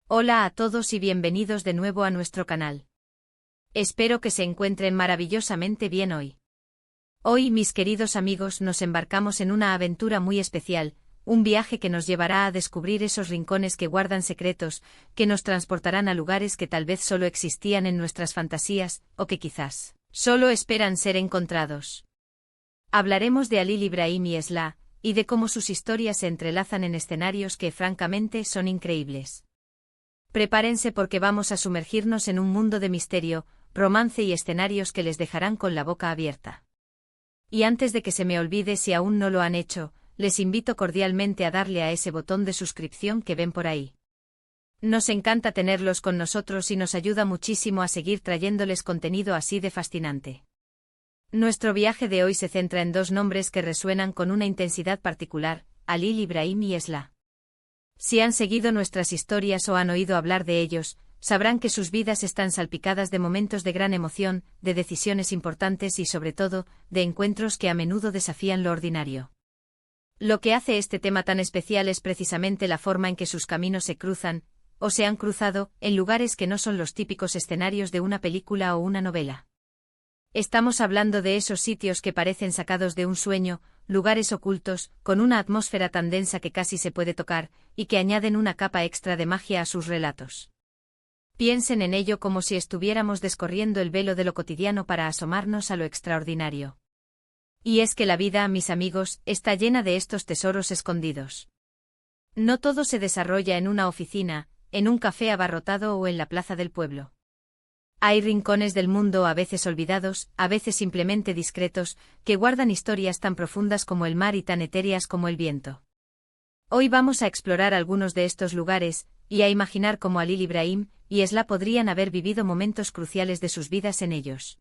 Hola a todos y bienvenidos de nuevo a nuestro canal. Espero que se encuentren maravillosamente bien hoy. Hoy, mis queridos amigos, nos embarcamos en una aventura muy especial, un viaje que nos llevará a descubrir esos rincones que guardan secretos, que nos transportarán a lugares que tal vez solo existían en nuestras fantasías, o que quizás solo esperan ser encontrados. Hablaremos de Halil Ibrahim y Esla, y de cómo sus historias se entrelazan en escenarios que francamente son increíbles. Prepárense porque vamos a sumergirnos en un mundo de misterio, romance y escenarios que les dejarán con la boca abierta. Y antes de que se me olvide, si aún no lo han hecho, les invito cordialmente a darle a ese botón de suscripción que ven por ahí. Nos encanta tenerlos con nosotros y nos ayuda muchísimo a seguir trayéndoles contenido así de fascinante. Nuestro viaje de hoy se centra en dos nombres que resuenan con una intensidad particular, Halil Ibrahim y Esla. Si han seguido nuestras historias o han oído hablar de ellos, sabrán que sus vidas están salpicadas de momentos de gran emoción, de decisiones importantes y sobre todo, de encuentros que a menudo desafían lo ordinario. Lo que hace este tema tan especial es precisamente la forma en que sus caminos se cruzan, o se han cruzado, en lugares que no son los típicos escenarios de una película o una novela. Estamos hablando de esos sitios que parecen sacados de un sueño, lugares ocultos, con una atmósfera tan densa que casi se puede tocar, y que añaden una capa extra de magia a sus relatos. Piensen en ello como si estuviéramos descorriendo el velo de lo cotidiano para asomarnos a lo extraordinario. Y es que la vida, mis amigos, está llena de estos tesoros escondidos. No todo se desarrolla en una oficina, en un café abarrotado o en la plaza del pueblo. Hay rincones del mundo a veces olvidados, a veces simplemente discretos, que guardan historias tan profundas como el mar y tan etéreas como el viento. Hoy vamos a explorar algunos de estos lugares, y a imaginar cómo Halil Ibrahim y Esla podrían haber vivido momentos cruciales de sus vidas en ellos.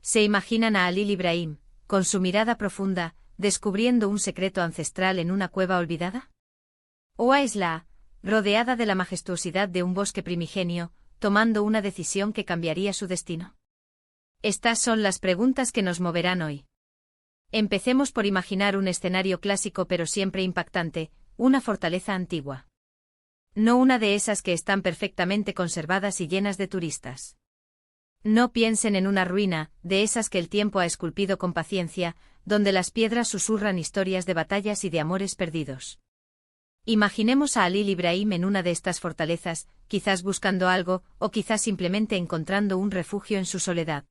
¿Se imaginan a Halil Ibrahim, con su mirada profunda, descubriendo un secreto ancestral en una cueva olvidada? ¿O a Esla, rodeada de la majestuosidad de un bosque primigenio, tomando una decisión que cambiaría su destino? Estas son las preguntas que nos moverán hoy. Empecemos por imaginar un escenario clásico pero siempre impactante, una fortaleza antigua. No una de esas que están perfectamente conservadas y llenas de turistas. No piensen en una ruina, de esas que el tiempo ha esculpido con paciencia, donde las piedras susurran historias de batallas y de amores perdidos. Imaginemos a Halil Ibrahim en una de estas fortalezas, quizás buscando algo, o quizás simplemente encontrando un refugio en su soledad.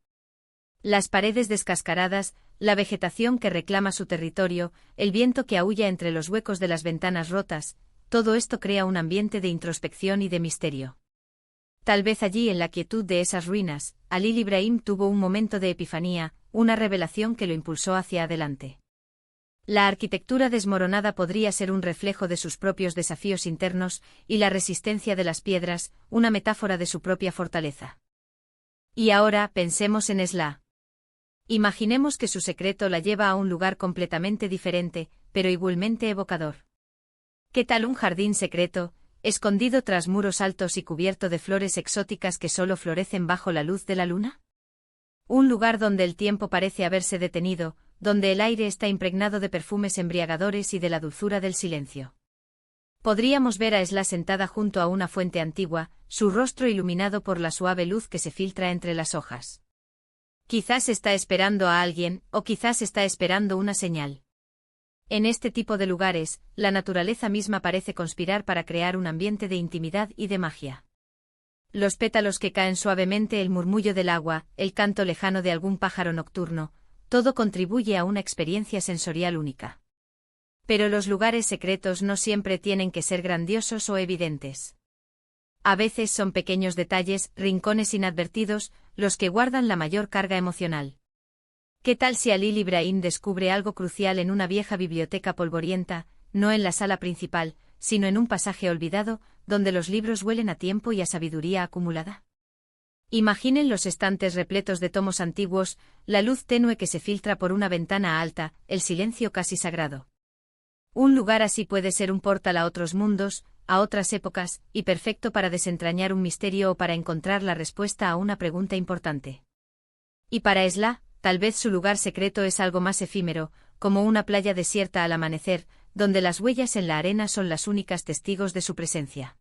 Las paredes descascaradas, la vegetación que reclama su territorio, el viento que aúlla entre los huecos de las ventanas rotas, todo esto crea un ambiente de introspección y de misterio. Tal vez allí, en la quietud de esas ruinas, Halil Ibrahim tuvo un momento de epifanía, una revelación que lo impulsó hacia adelante. La arquitectura desmoronada podría ser un reflejo de sus propios desafíos internos, y la resistencia de las piedras, una metáfora de su propia fortaleza. Y ahora, pensemos en Esla. Imaginemos que su secreto la lleva a un lugar completamente diferente, pero igualmente evocador. ¿Qué tal un jardín secreto, escondido tras muros altos y cubierto de flores exóticas que solo florecen bajo la luz de la luna? Un lugar donde el tiempo parece haberse detenido, donde el aire está impregnado de perfumes embriagadores y de la dulzura del silencio. Podríamos ver a Esla sentada junto a una fuente antigua, su rostro iluminado por la suave luz que se filtra entre las hojas. Quizás está esperando a alguien, o quizás está esperando una señal. En este tipo de lugares, la naturaleza misma parece conspirar para crear un ambiente de intimidad y de magia. Los pétalos que caen suavemente, el murmullo del agua, el canto lejano de algún pájaro nocturno, todo contribuye a una experiencia sensorial única. Pero los lugares secretos no siempre tienen que ser grandiosos o evidentes. A veces son pequeños detalles, rincones inadvertidos, los que guardan la mayor carga emocional. ¿Qué tal si Halil Ibrahim descubre algo crucial en una vieja biblioteca polvorienta, no en la sala principal, sino en un pasaje olvidado, donde los libros huelen a tiempo y a sabiduría acumulada? Imaginen los estantes repletos de tomos antiguos, la luz tenue que se filtra por una ventana alta, el silencio casi sagrado. Un lugar así puede ser un portal a otros mundos, a otras épocas, y perfecto para desentrañar un misterio o para encontrar la respuesta a una pregunta importante. Y para Esla, tal vez su lugar secreto es algo más efímero, como una playa desierta al amanecer, donde las huellas en la arena son las únicas testigos de su presencia.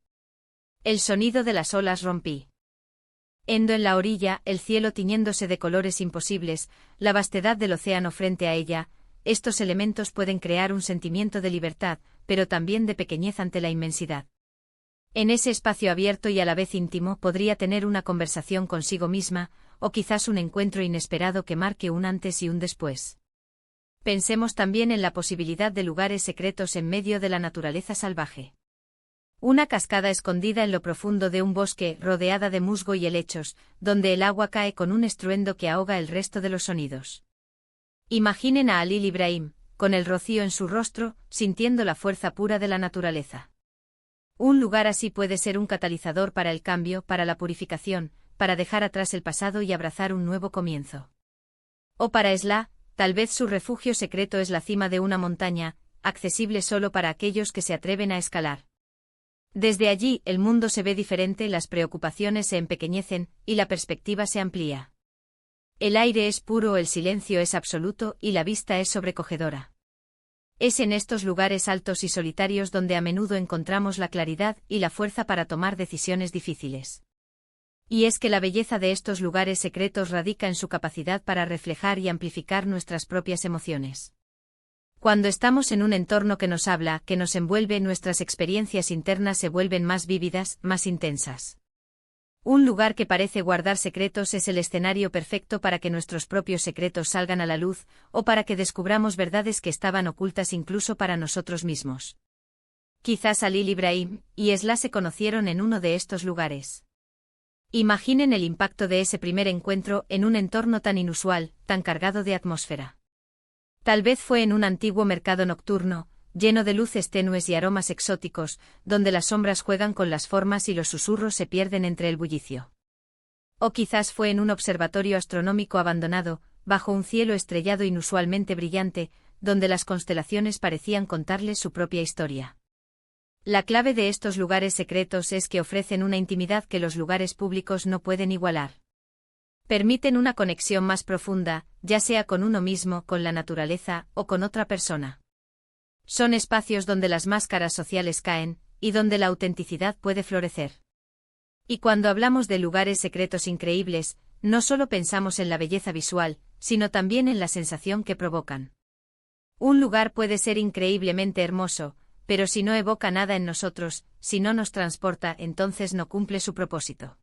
El sonido de las olas rompí. Endo en la orilla, el cielo tiñéndose de colores imposibles, la vastedad del océano frente a ella, estos elementos pueden crear un sentimiento de libertad, pero también de pequeñez ante la inmensidad. En ese espacio abierto y a la vez íntimo podría tener una conversación consigo misma, o quizás un encuentro inesperado que marque un antes y un después. Pensemos también en la posibilidad de lugares secretos en medio de la naturaleza salvaje. Una cascada escondida en lo profundo de un bosque, rodeada de musgo y helechos, donde el agua cae con un estruendo que ahoga el resto de los sonidos. Imaginen a Halil Ibrahim, con el rocío en su rostro, sintiendo la fuerza pura de la naturaleza. Un lugar así puede ser un catalizador para el cambio, para la purificación, para dejar atrás el pasado y abrazar un nuevo comienzo. O para Esla, tal vez su refugio secreto es la cima de una montaña, accesible solo para aquellos que se atreven a escalar. Desde allí el mundo se ve diferente, las preocupaciones se empequeñecen, y la perspectiva se amplía. El aire es puro, el silencio es absoluto, y la vista es sobrecogedora. Es en estos lugares altos y solitarios donde a menudo encontramos la claridad y la fuerza para tomar decisiones difíciles. Y es que la belleza de estos lugares secretos radica en su capacidad para reflejar y amplificar nuestras propias emociones. Cuando estamos en un entorno que nos habla, que nos envuelve, nuestras experiencias internas se vuelven más vívidas, más intensas. Un lugar que parece guardar secretos es el escenario perfecto para que nuestros propios secretos salgan a la luz, o para que descubramos verdades que estaban ocultas incluso para nosotros mismos. Quizás Halil Ibrahim y Esla se conocieron en uno de estos lugares. Imaginen el impacto de ese primer encuentro en un entorno tan inusual, tan cargado de atmósfera. Tal vez fue en un antiguo mercado nocturno, lleno de luces tenues y aromas exóticos, donde las sombras juegan con las formas y los susurros se pierden entre el bullicio. O quizás fue en un observatorio astronómico abandonado, bajo un cielo estrellado inusualmente brillante, donde las constelaciones parecían contarles su propia historia. La clave de estos lugares secretos es que ofrecen una intimidad que los lugares públicos no pueden igualar. Permiten una conexión más profunda, ya sea con uno mismo, con la naturaleza, o con otra persona. Son espacios donde las máscaras sociales caen, y donde la autenticidad puede florecer. Y cuando hablamos de lugares secretos increíbles, no solo pensamos en la belleza visual, sino también en la sensación que provocan. Un lugar puede ser increíblemente hermoso, pero si no evoca nada en nosotros, si no nos transporta, entonces no cumple su propósito.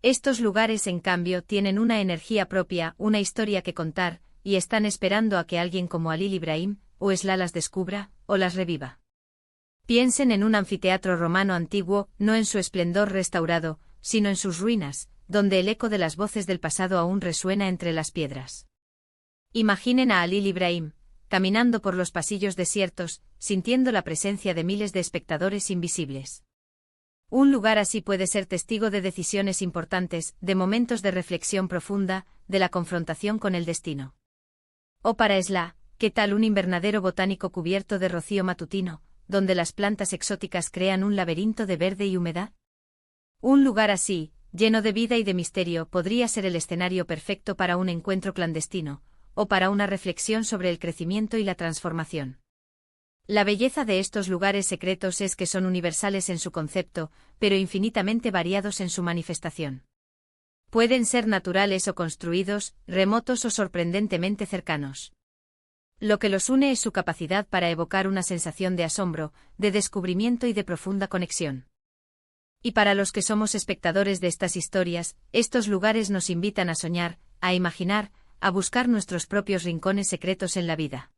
Estos lugares, en cambio, tienen una energía propia, una historia que contar, y están esperando a que alguien como Halil Ibrahim o Esla las descubra, o las reviva. Piensen en un anfiteatro romano antiguo, no en su esplendor restaurado, sino en sus ruinas, donde el eco de las voces del pasado aún resuena entre las piedras. Imaginen a Halil Ibrahim, caminando por los pasillos desiertos, sintiendo la presencia de miles de espectadores invisibles. Un lugar así puede ser testigo de decisiones importantes, de momentos de reflexión profunda, de la confrontación con el destino. O para Esla, ¿qué tal un invernadero botánico cubierto de rocío matutino, donde las plantas exóticas crean un laberinto de verde y humedad? Un lugar así, lleno de vida y de misterio, podría ser el escenario perfecto para un encuentro clandestino, o para una reflexión sobre el crecimiento y la transformación. La belleza de estos lugares secretos es que son universales en su concepto, pero infinitamente variados en su manifestación. Pueden ser naturales o construidos, remotos o sorprendentemente cercanos. Lo que los une es su capacidad para evocar una sensación de asombro, de descubrimiento y de profunda conexión. Y para los que somos espectadores de estas historias, estos lugares nos invitan a soñar, a imaginar, a buscar nuestros propios rincones secretos en la vida.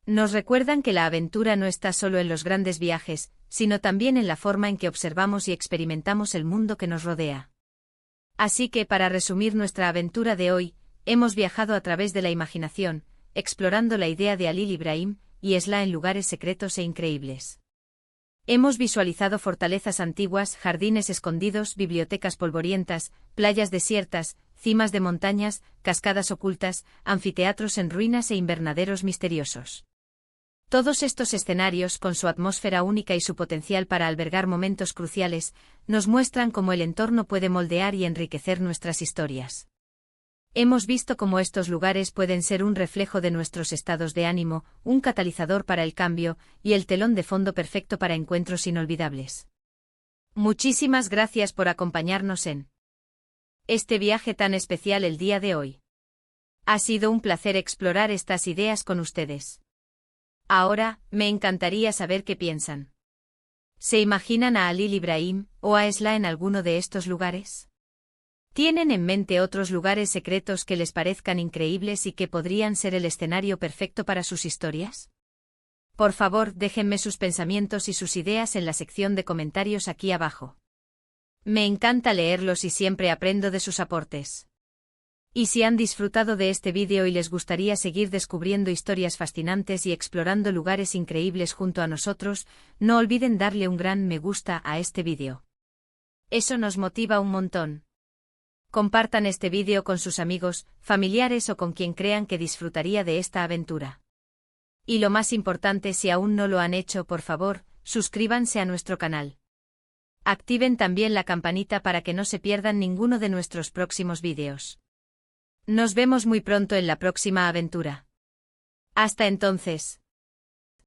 Nos recuerdan que la aventura no está solo en los grandes viajes, sino también en la forma en que observamos y experimentamos el mundo que nos rodea. Así que, para resumir nuestra aventura de hoy, hemos viajado a través de la imaginación, explorando la idea de Halil Ibrahim y Esla en lugares secretos e increíbles. Hemos visualizado fortalezas antiguas, jardines escondidos, bibliotecas polvorientas, playas desiertas, cimas de montañas, cascadas ocultas, anfiteatros en ruinas e invernaderos misteriosos. Todos estos escenarios, con su atmósfera única y su potencial para albergar momentos cruciales, nos muestran cómo el entorno puede moldear y enriquecer nuestras historias. Hemos visto cómo estos lugares pueden ser un reflejo de nuestros estados de ánimo, un catalizador para el cambio, y el telón de fondo perfecto para encuentros inolvidables. Muchísimas gracias por acompañarnos en este viaje tan especial el día de hoy. Ha sido un placer explorar estas ideas con ustedes. Ahora, me encantaría saber qué piensan. ¿Se imaginan a Halil Ibrahim o a Esla en alguno de estos lugares? ¿Tienen en mente otros lugares secretos que les parezcan increíbles y que podrían ser el escenario perfecto para sus historias? Por favor, déjenme sus pensamientos y sus ideas en la sección de comentarios aquí abajo. Me encanta leerlos y siempre aprendo de sus aportes. Y si han disfrutado de este vídeo y les gustaría seguir descubriendo historias fascinantes y explorando lugares increíbles junto a nosotros, no olviden darle un gran me gusta a este vídeo. Eso nos motiva un montón. Compartan este vídeo con sus amigos, familiares o con quien crean que disfrutaría de esta aventura. Y lo más importante, si aún no lo han hecho, por favor, suscríbanse a nuestro canal. Activen también la campanita para que no se pierdan ninguno de nuestros próximos vídeos. Nos vemos muy pronto en la próxima aventura. Hasta entonces.